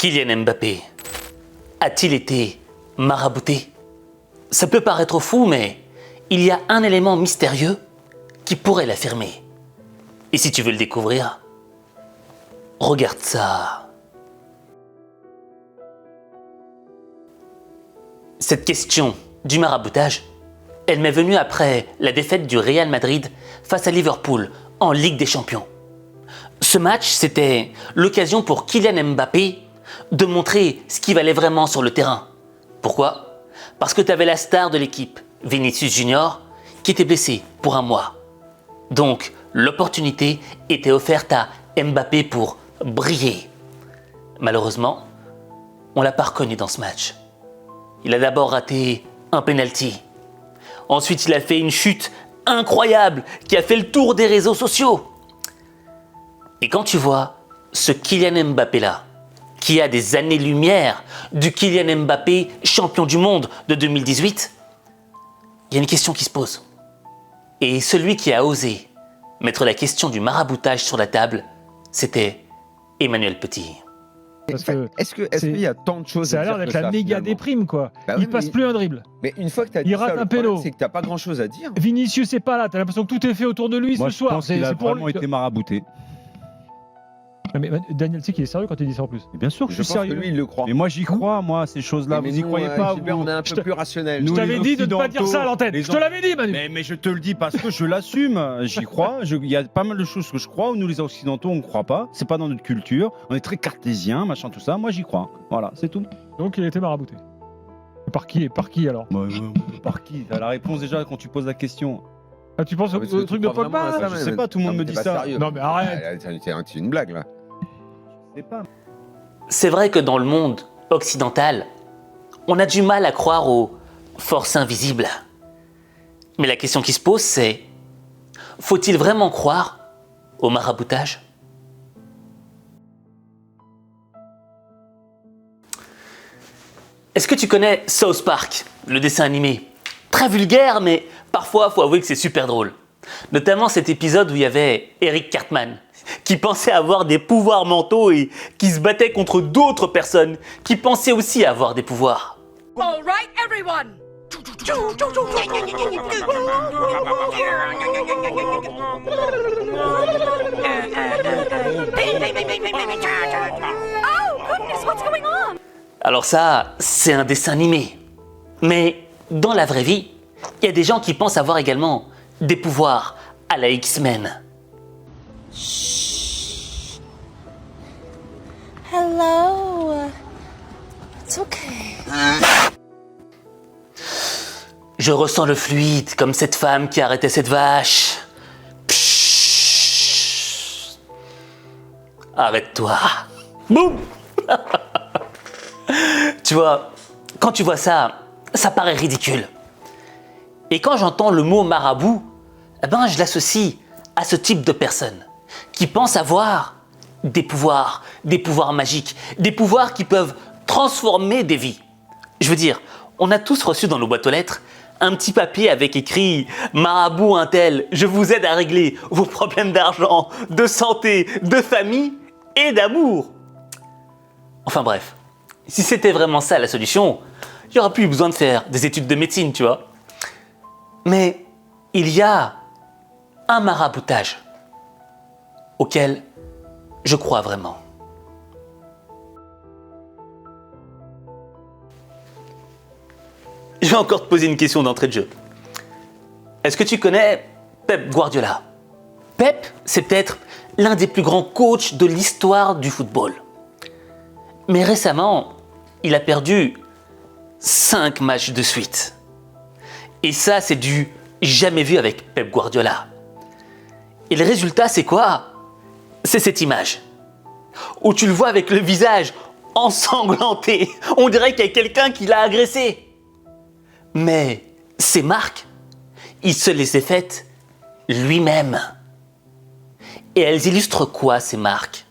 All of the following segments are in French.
Kylian Mbappé a-t-il été marabouté? Ça peut paraître fou, mais il y a un élément mystérieux qui pourrait l'affirmer. Et si tu veux le découvrir, regarde ça. Cette question du maraboutage, elle m'est venue après la défaite du Real Madrid face à Liverpool en Ligue des Champions. Ce match, c'était l'occasion pour Kylian Mbappé de montrer ce qui valait vraiment sur le terrain. Pourquoi? Parce que tu avais la star de l'équipe, Vinicius Junior, qui était blessé pour un mois. Donc, l'opportunité était offerte à Mbappé pour briller. Malheureusement, on ne l'a pas reconnu dans ce match. Il a d'abord raté un penalty. Ensuite, il a fait une chute incroyable qui a fait le tour des réseaux sociaux. Et quand tu vois ce Kylian Mbappé-là, qui a des années-lumière du Kylian Mbappé champion du monde de 2018, il y a une question qui se pose. Et celui qui a osé mettre la question du maraboutage sur la table, c'était Emmanuel Petit. Est-ce qu'il y a tant de choses ça à a dire l'air d'être que la ça, méga finalement déprime, quoi. Bah oui, Il passe mais- plus un dribble. Mais une fois que tu as dit Il rate ça, un le problème, péno. c'est que tu n'as pas grand-chose à dire. Vinicius, c'est pas là. T'as l'impression que tout est fait autour de lui Moi, ce je soir. pense qu'il a C'est pour vraiment lui. été marabouté. Non, mais Daniel, tu sais qu'il est sérieux quand il dit ça en plus. Et bien sûr que Je je suis pense que sérieux. lui, il le croit. Mais moi, j'y crois, moi, ces choses-là. Mais Vous y nous, croyez pas, Gilbert, vous on est un Je peu te- plus rationnel. Nous, Je t'avais les dit de ne pas dire ça à l'antenne. les Je te l'avais dit, Manu. Mais je te le dis parce que je l'assume, j'y crois. Il y a pas mal de choses que je crois, où nous les Occidentaux on ne croit pas. C'est pas dans notre culture. On est très cartésien, machin, tout ça. Moi j'y crois. Voilà, c'est tout. Donc il a été marabouté. Par qui alors? Par qui La réponse déjà quand tu poses la question. Ah, tu penses au Parce que tu truc de crois vraiment à Pogba ça, je mais- sais pas, tout le monde Non, me mais dit t'es pas ça. sérieux. Non mais arrête. C'est une blague, là. Je sais pas. C'est vrai que dans le monde occidental, on a du mal à croire aux forces invisibles. Mais la question qui se pose, c'est: faut-il vraiment croire au maraboutage? Est-ce que tu connais South Park, le dessin animé? Très vulgaire, mais parfois, faut avouer que c'est super drôle. Notamment cet épisode où il y avait Eric Cartman, qui pensait avoir des pouvoirs mentaux et qui se battait contre d'autres personnes qui pensaient aussi avoir des pouvoirs. All right, everyone. Oh, goodness, what's going on? Alors ça, c'est un dessin animé. Mais dans la vraie vie, il y a des gens qui pensent avoir également des pouvoirs à la X-Men. Hello. It's okay. Je ressens le fluide comme cette femme qui arrêtait cette vache. Pshhh. Arrête-toi. Boum. Tu vois, quand tu vois ça, ça paraît ridicule. Et quand j'entends le mot marabout, eh ben, je l'associe à ce type de personnes qui pensent avoir des pouvoirs magiques, des pouvoirs qui peuvent transformer des vies. Je veux dire, on a tous reçu dans nos boîtes aux lettres un petit papier avec écrit « Marabout untel, je vous aide à régler vos problèmes d'argent, de santé, de famille et d'amour ». Enfin bref, si c'était vraiment ça la solution, il n'y aura plus besoin de faire des études de médecine, tu vois. Mais il y a un maraboutage auquel je crois vraiment. Je vais encore te poser une question d'entrée de jeu. Est-ce que tu connais Pep Guardiola? Pep, c'est peut-être l'un des plus grands coachs de l'histoire du football. Mais récemment, il a perdu 5 matchs de suite. Et ça, c'est du jamais vu avec Pep Guardiola. Et le résultat, c'est quoi? C'est cette image, où tu le vois avec le visage ensanglanté. On dirait qu'il y a quelqu'un qui l'a agressé. Mais ces marques, il se les a faites lui-même. Et elles illustrent quoi, ces marques?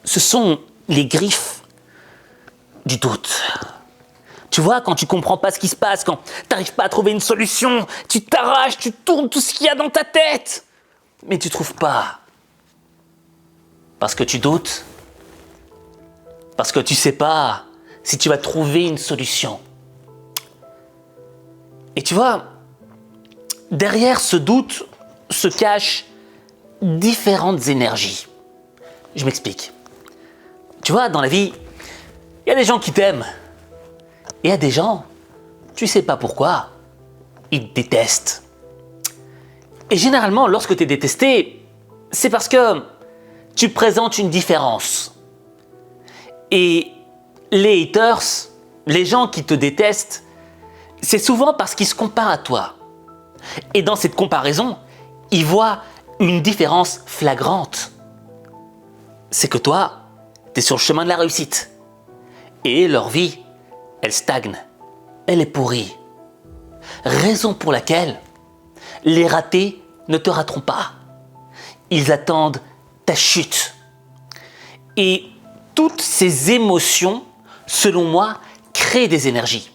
Ce sont les griffes du doute. Tu vois, quand tu comprends pas ce qui se passe, quand tu n'arrives pas à trouver une solution, tu t'arraches, tu tournes tout ce qu'il y a dans ta tête. Mais tu trouves pas. Parce que tu doutes. parce que tu sais pas si tu vas trouver une solution. Et tu vois, derrière ce doute se cachent différentes énergies. Je m'explique. Tu vois, dans la vie, il y a des gens qui t'aiment. Et il y a des gens, tu sais pas pourquoi, ils te détestent. Et généralement, lorsque tu es détesté, c'est parce que tu présentes une différence. Et les haters, les gens qui te détestent, c'est souvent parce qu'ils se comparent à toi. Et dans cette comparaison, ils voient une différence flagrante. C'est que toi, tu es sur le chemin de la réussite. Et leur vie, elle stagne. Elle est pourrie. Raison pour laquelle les ratés ne te rateront pas. Ils attendent ta chute. Et toutes ces émotions, selon moi, créent des énergies.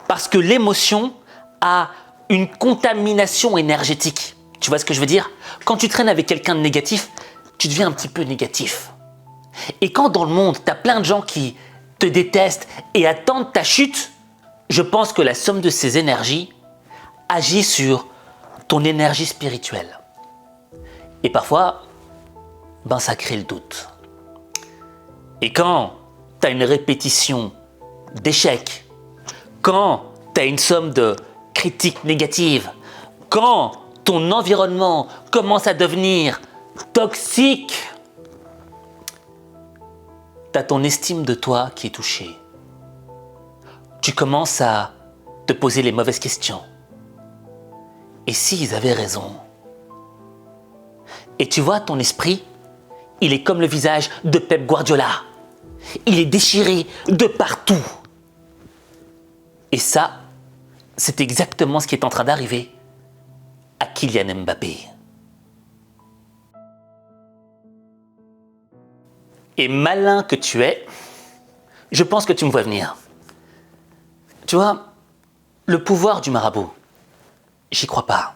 Parce que l'émotion a une contamination énergétique. Tu vois ce que je veux dire? Quand tu traînes avec quelqu'un de négatif, tu deviens un petit peu négatif. Et quand dans le monde, tu as plein de gens qui te détestent et attendent ta chute, je pense que la somme de ces énergies agit sur ton énergie spirituelle. Et parfois, ça crée le doute. Et quand tu as une répétition d'échecs, quand tu as une somme de critiques négatives, quand ton environnement commence à devenir toxique, tu as ton estime de toi qui est touchée. Tu commences à te poser les mauvaises questions. Et s'ils avaient raison? Et tu vois, ton esprit, il est comme le visage de Pep Guardiola. Il est déchiré de partout. Et ça, c'est exactement ce qui est en train d'arriver à Kylian Mbappé. Et malin que tu es, je pense que tu me vois venir. Tu vois, le pouvoir du marabout, j'y crois pas.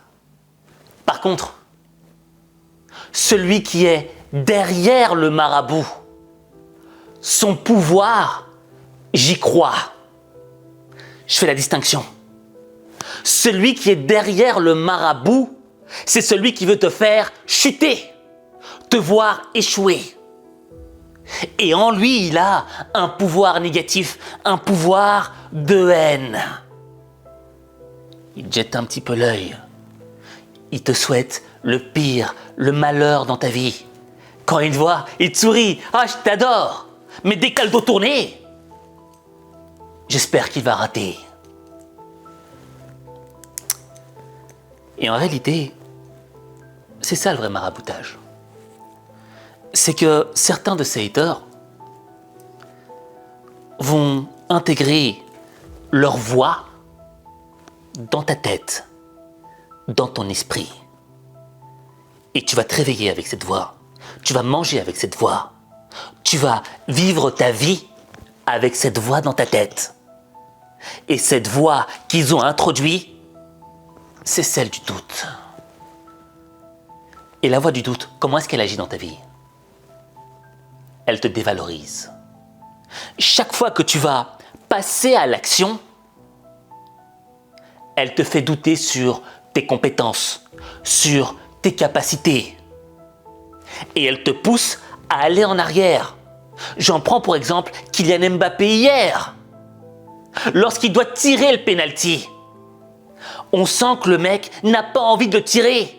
Par contre, celui qui est derrière le marabout, son pouvoir, j'y crois. Je fais la distinction. Celui qui est derrière le marabout, c'est celui qui veut te faire chuter, te voir échouer. Et en lui, il a un pouvoir négatif, un pouvoir de haine. Il te jette un petit peu l'œil. Il te souhaite le pire, le malheur dans ta vie. Quand il te voit, il te sourit. « Ah, je t'adore !» Mais dès qu'elle doit tourner, j'espère qu'il va rater. Et en réalité, c'est ça le vrai maraboutage. C'est que certains de ces haters vont intégrer leur voix dans ta tête, dans ton esprit. Et tu vas te réveiller avec cette voix. Tu vas manger avec cette voix. Tu vas vivre ta vie avec cette voix dans ta tête. Et cette voix qu'ils ont introduite, c'est celle du doute. Et la voix du doute, comment est-ce qu'elle agit dans ta vie? Elle te dévalorise. Chaque fois que tu vas passer à l'action, elle te fait douter sur tes compétences, sur tes capacités. Et elle te pousse à aller en arrière. J'en prends pour exemple Kylian Mbappé hier. Lorsqu'il doit tirer le penalty, on sent que le mec n'a pas envie de tirer.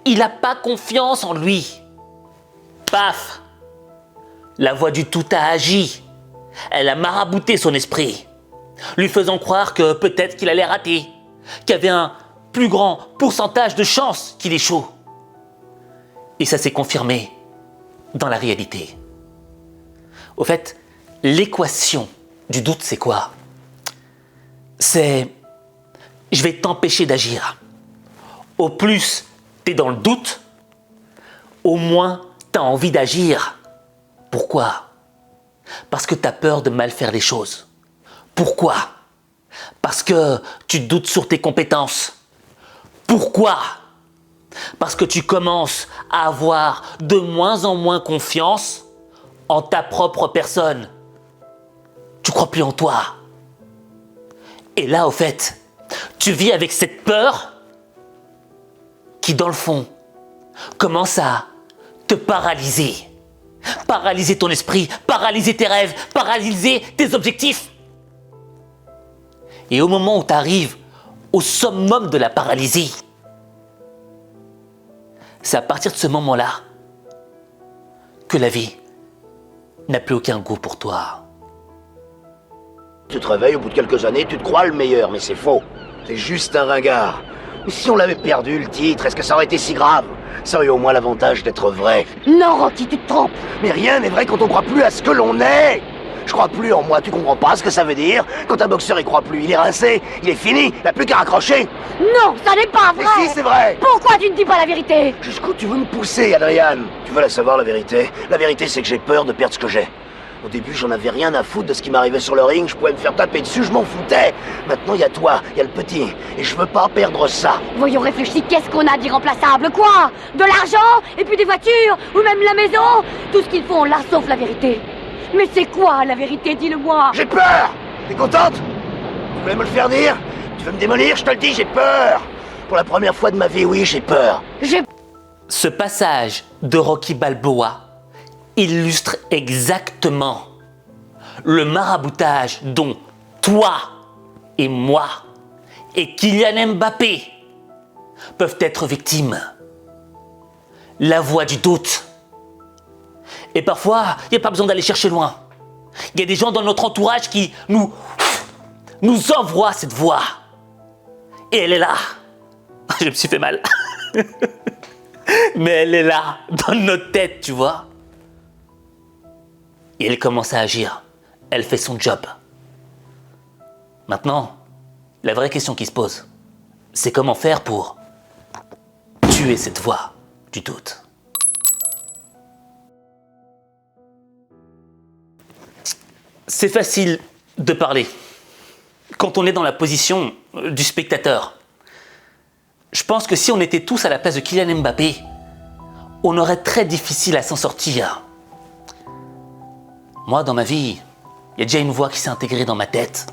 Il n'a pas confiance en lui. Paf! La voix du tout a agi. Elle a marabouté son esprit, lui faisant croire que peut-être qu'il allait rater, qu'il y avait un plus grand pourcentage de chances qu'il échoue. Et ça s'est confirmé dans la réalité. Au fait, l'équation du doute, c'est quoi? C'est « je vais t'empêcher d'agir ». Au plus t'es dans le doute, au moins t'as envie d'agir. Pourquoi? Parce que t'as peur de mal faire les choses. Pourquoi? Parce que tu doutes sur tes compétences. Pourquoi? Parce que tu commences à avoir de moins en moins confiance en ta propre personne. Tu crois plus en toi. Et là, au fait, tu vis avec cette peur qui, dans le fond, commence à te paralyser. Paralyser ton esprit, paralyser tes rêves, paralyser tes objectifs. Et au moment où tu arrives au summum de la paralysie, c'est à partir de ce moment-là que la vie n'a plus aucun goût pour toi. Tu te réveilles, au bout de quelques années, tu te crois le meilleur, mais c'est faux. T'es juste un ringard. Mais si on l'avait perdu, le titre, est-ce que ça aurait été si grave? Ça aurait eu au moins l'avantage d'être vrai. Non, Rocky, tu te trompes. Mais rien n'est vrai quand on croit plus à ce que l'on est. Je crois plus en moi, tu comprends pas ce que ça veut dire? Quand un boxeur y croit plus, il est rincé, il est fini, il n'a plus qu'à raccrocher. Non, ça n'est pas vrai. Mais si, c'est vrai. Pourquoi tu ne dis pas la vérité? Jusqu'où tu veux me pousser, Adrian? Tu veux la savoir, la vérité? La vérité, c'est que j'ai peur de perdre ce que j'ai. Au début, j'en avais rien à foutre de ce qui m'arrivait sur le ring, je pouvais me faire taper dessus, je m'en foutais. Maintenant, il y a toi, il y a le petit, et je veux pas perdre ça. Voyons réfléchir, qu'est-ce qu'on a d'irremplaçable? Quoi? De l'argent? Et puis des voitures? Ou même la maison? Tout ce qu'il faut, on l'a, sauf la vérité. Mais c'est quoi la vérité? Dis-le-moi. J'ai peur! T'es contente? Tu voulais me le faire dire? Tu veux me démolir? Je te le dis, j'ai peur! Pour la première fois de ma vie, oui, j'ai peur. Ce passage de Rocky Balboa illustre exactement le maraboutage dont toi et moi et Kylian Mbappé peuvent être victimes. La voix du doute. Et parfois, il n'y a pas besoin d'aller chercher loin. Il y a des gens dans notre entourage qui nous envoient cette voix. Et elle est là. Je me suis fait mal. Mais elle est là, dans notre tête, tu vois. Et elle commence à agir. Elle fait son job. Maintenant, la vraie question qui se pose, c'est comment faire pour tuer cette voix du doute. C'est facile de parler quand on est dans la position du spectateur. Je pense que si on était tous à la place de Kylian Mbappé, on aurait très difficile à s'en sortir. Moi, dans ma vie, il y a déjà une voix qui s'est intégrée dans ma tête.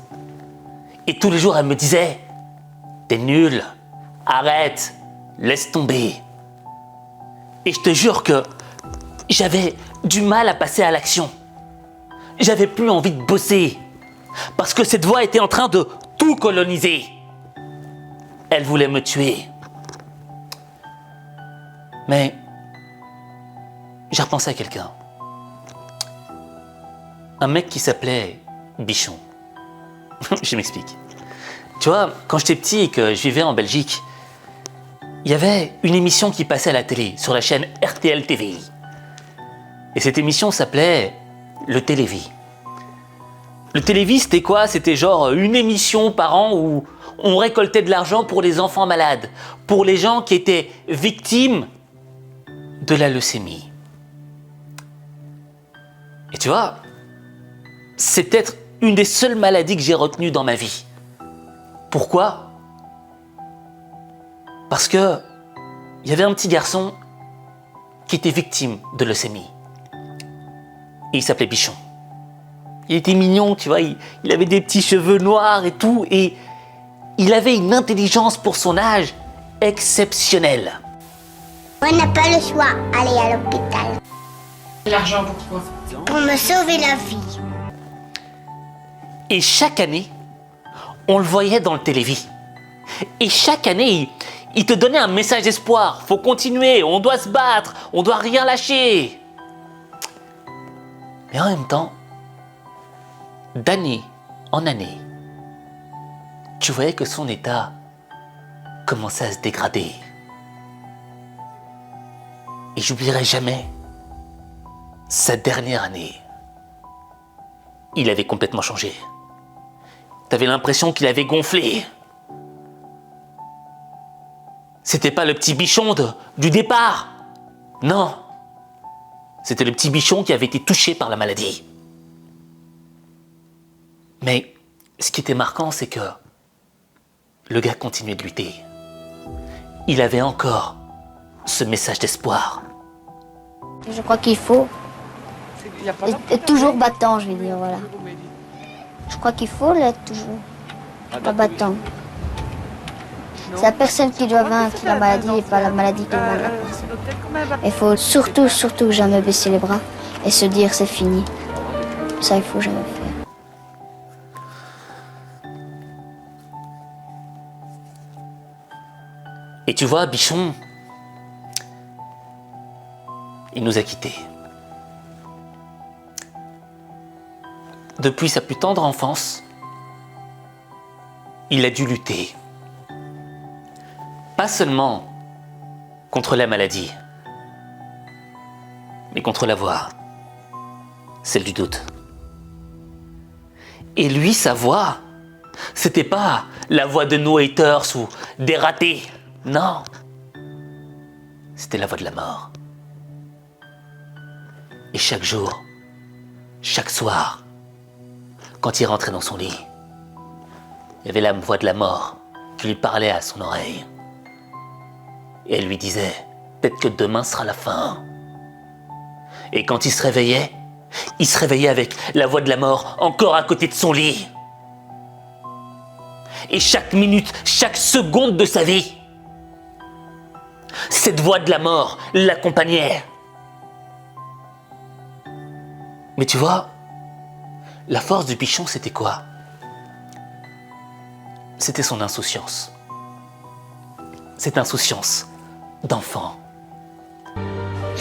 Et tous les jours, elle me disait « T'es nul, arrête, laisse tomber ». Et je te jure que j'avais du mal à passer à l'action. J'avais plus envie de bosser. Parce que cette voix était en train de tout coloniser. Elle voulait me tuer. Mais j'ai repensé à quelqu'un. Un mec qui s'appelait Bichon. Je m'explique. Tu vois, quand j'étais petit et que je vivais en Belgique, il y avait une émission qui passait à la télé, sur la chaîne RTL TV. Et cette émission s'appelait Le Télévis. Le Télévis, c'était quoi? C'était genre une émission par an où on récoltait de l'argent pour les enfants malades, pour les gens qui étaient victimes de la leucémie. Et tu vois, c'est peut-être une des seules maladies que j'ai retenues dans ma vie. Pourquoi? Parce que il y avait un petit garçon qui était victime de leucémie. Et il s'appelait Bichon. Il était mignon, tu vois, il avait des petits cheveux noirs et tout, et il avait une intelligence pour son âge exceptionnelle. On n'a pas le choix, aller à l'hôpital. L'argent pourquoi? Pour me sauver la vie. Et chaque année, on le voyait dans le télévis. Et chaque année, il te donnait un message d'espoir. Faut continuer, on doit se battre, on doit rien lâcher. Mais en même temps, d'année en année, tu voyais que son état commençait à se dégrader. Et j'oublierai jamais sa dernière année. Il avait complètement changé. T'avais l'impression qu'il avait gonflé. C'était pas le petit Bichon du départ. Non. C'était le petit Bichon qui avait été touché par la maladie. Mais ce qui était marquant, c'est que le gars continuait de lutter. Il avait encore ce message d'espoir. Je crois qu'il faut Et toujours battant, je vais dire, voilà. Je crois qu'il faut l'être toujours. Pas battant. C'est la personne qui doit vaincre la maladie et pas la maladie qui va la personne. Il faut surtout jamais baisser les bras et se dire c'est fini. Ça, il faut jamais faire. Et tu vois, Bichon, il nous a quittés. Depuis sa plus tendre enfance, il a dû lutter. Pas seulement contre la maladie, mais contre la voix, celle du doute. Et lui, sa voix, c'était pas la voix de nos haters ou des ratés. Non, c'était la voix de la mort. Et chaque jour, chaque soir, quand il rentrait dans son lit, il y avait la voix de la mort qui lui parlait à son oreille. Et elle lui disait, peut-être que demain sera la fin. Et quand il se réveillait avec la voix de la mort encore à côté de son lit. Et chaque minute, chaque seconde de sa vie, cette voix de la mort l'accompagnait. Mais tu vois, la force du Bichon, c'était quoi? C'était son insouciance. Cette insouciance d'enfant.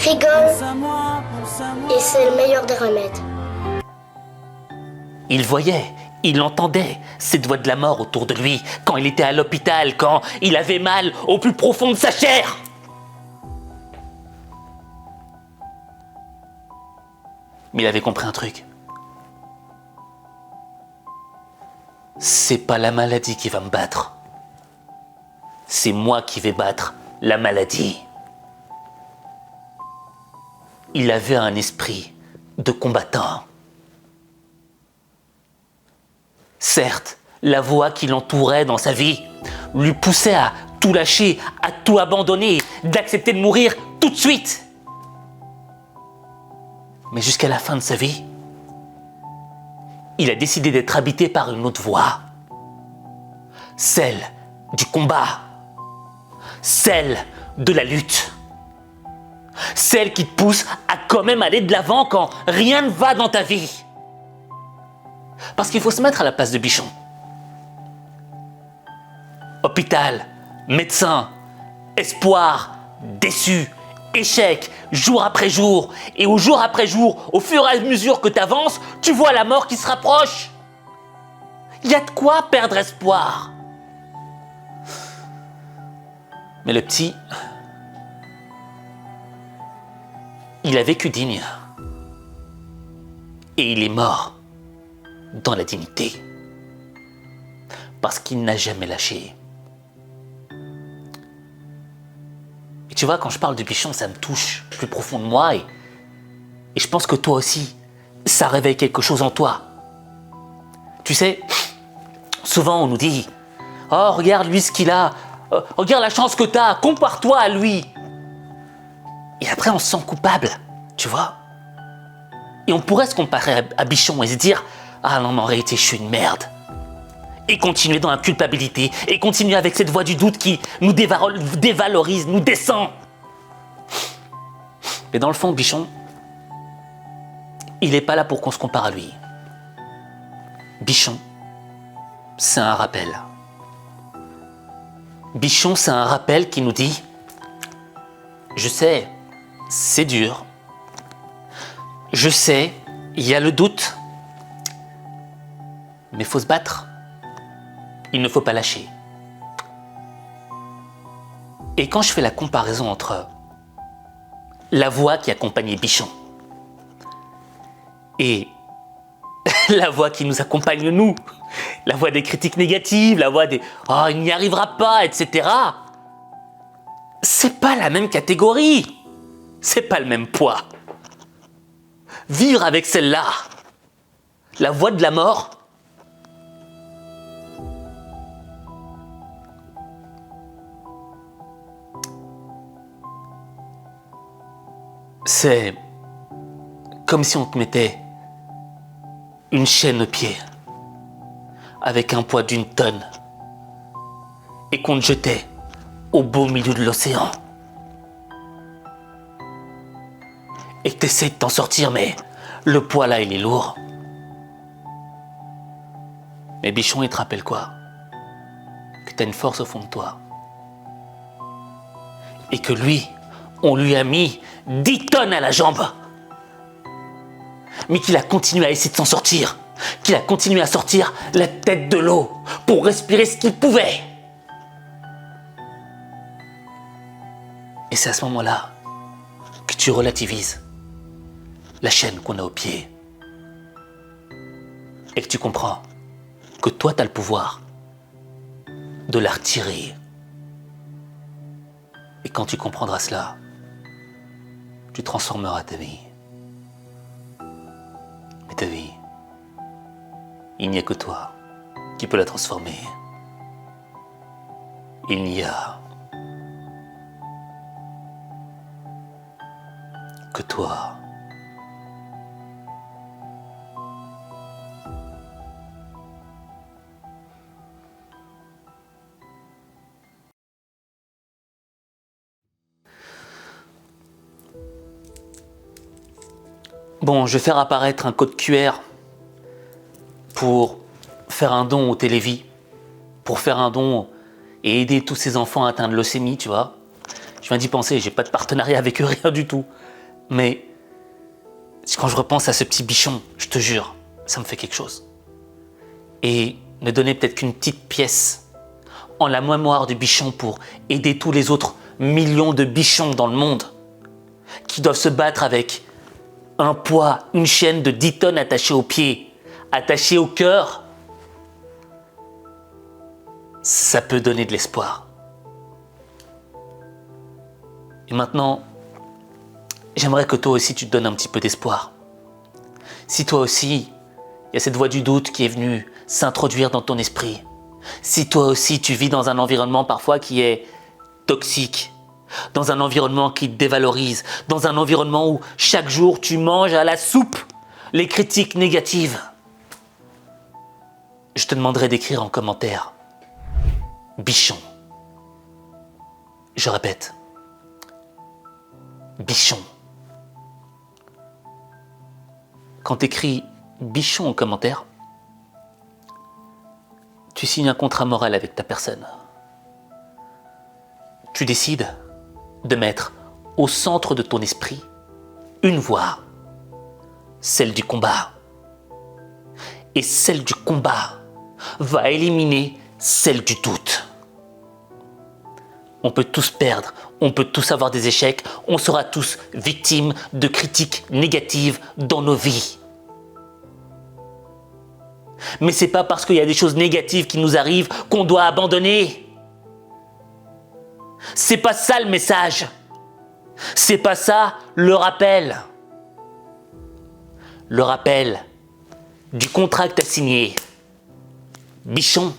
Rigole, et c'est le meilleur des remèdes. Il voyait, il entendait cette voix de la mort autour de lui quand il était à l'hôpital, quand il avait mal au plus profond de sa chair. Mais il avait compris un truc. C'est pas la maladie qui va me battre. C'est moi qui vais battre la maladie. Il avait un esprit de combattant. Certes, la voix qui l'entourait dans sa vie lui poussait à tout lâcher, à tout abandonner, d'accepter de mourir tout de suite. Mais jusqu'à la fin de sa vie, il a décidé d'être habité par une autre voix. Celle du combat. Celle de la lutte. Celle qui te pousse à quand même aller de l'avant quand rien ne va dans ta vie. Parce qu'il faut se mettre à la place de Bichon. Hôpital, médecin, espoir, déçu, échec, jour après jour. Et au jour après jour, au fur et à mesure que tu avances, tu vois la mort qui se rapproche. Il y a de quoi perdre espoir. Mais le petit, il a vécu digne. Et il est mort dans la dignité. Parce qu'il n'a jamais lâché. Et tu vois, quand je parle de Bichon, ça me touche plus profond de moi. Et je pense que toi aussi, ça réveille quelque chose en toi. Tu sais, souvent on nous dit « Oh, regarde lui ce qu'il a. Regarde la chance que t'as. Compare-toi à lui. » Et après, on se sent coupable, tu vois. Et on pourrait se comparer à Bichon et se dire « Ah non, mais en réalité, je suis une merde. » Et continuer dans la culpabilité. Et continuer avec cette voix du doute qui nous dévalorise, nous descend. Mais dans le fond, Bichon, il n'est pas là pour qu'on se compare à lui. Bichon, c'est un rappel. Bichon, c'est un rappel qui nous dit « Je sais, c'est dur. Je sais, il y a le doute. Mais il faut se battre. Il ne faut pas lâcher. » Et quand je fais la comparaison entre la voix qui accompagnait Bichon et la voix qui nous accompagne nous, la voix des critiques négatives, la voix des « Oh, il n'y arrivera pas, etc. » C'est pas la même catégorie. C'est pas le même poids. Vivre avec celle-là, la voix de la mort, c'est Comme si on te mettait une chaîne au pied, avec un poids d'1 tonne, et qu'on te jetait au beau milieu de l'océan. Et que t'essaies de t'en sortir, mais le poids là, il est lourd. Mais Bichon, il te rappelle quoi? Que t'as une force au fond de toi. Et que lui, on lui a mis 10 tonnes à la jambe. Mais qu'il a continué à essayer de s'en sortir. Qu'il a continué à sortir la tête de l'eau pour respirer ce qu'il pouvait. Et c'est à ce moment-là que tu relativises la chaîne qu'on a au pied. Et que tu comprends que toi, tu as le pouvoir de la retirer. Et quand tu comprendras cela, tu transformeras ta vie. Mais ta vie, il n'y a que toi qui peux la transformer. Il n'y a que toi. Bon, je vais faire apparaître un code QR pour faire un don au Télévis, pour faire un don et aider tous ces enfants atteints de leucémie, tu vois. Je viens d'y penser, j'ai pas de partenariat avec eux, rien du tout. Mais quand je repense à ce petit Bichon, je te jure, ça me fait quelque chose. Et ne donner peut-être qu'une petite pièce en la mémoire du Bichon pour aider tous les autres millions de Bichons dans le monde qui doivent se battre avec un poids, une chaîne de 10 tonnes attachée aux pieds, attachée au cœur, ça peut donner de l'espoir. Et maintenant, j'aimerais que toi aussi tu te donnes un petit peu d'espoir. Si toi aussi, il y a cette voix du doute qui est venue s'introduire dans ton esprit, si toi aussi tu vis dans un environnement parfois qui est toxique, dans un environnement qui te dévalorise, dans un environnement où chaque jour tu manges à la soupe les critiques négatives, je te demanderai d'écrire en commentaire Bichon. Je répète, Bichon. Quand tu écris Bichon en commentaire, tu signes un contrat moral avec ta personne. Tu décides de mettre au centre de ton esprit une voix, celle du combat. Et celle du combat va éliminer celle du doute. On peut tous perdre, on peut tous avoir des échecs, on sera tous victimes de critiques négatives dans nos vies. Mais c'est pas parce qu'il y a des choses négatives qui nous arrivent qu'on doit abandonner. C'est pas ça le message. C'est pas ça le rappel. Le rappel du contrat que tu as signé, Bichon,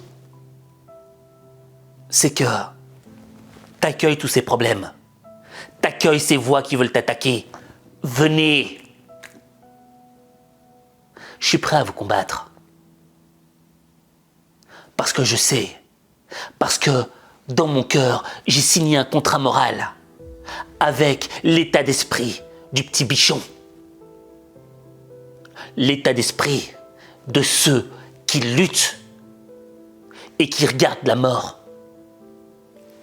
c'est que t'accueilles tous ces problèmes. T'accueilles ces voix qui veulent t'attaquer. Venez. Je suis prêt à vous combattre. Parce que je sais. Parce que dans mon cœur, j'ai signé un contrat moral avec l'état d'esprit du petit Bichon. L'état d'esprit de ceux qui luttent et qui regardent la mort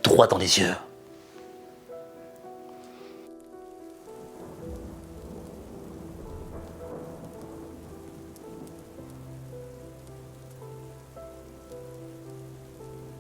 droit dans les yeux.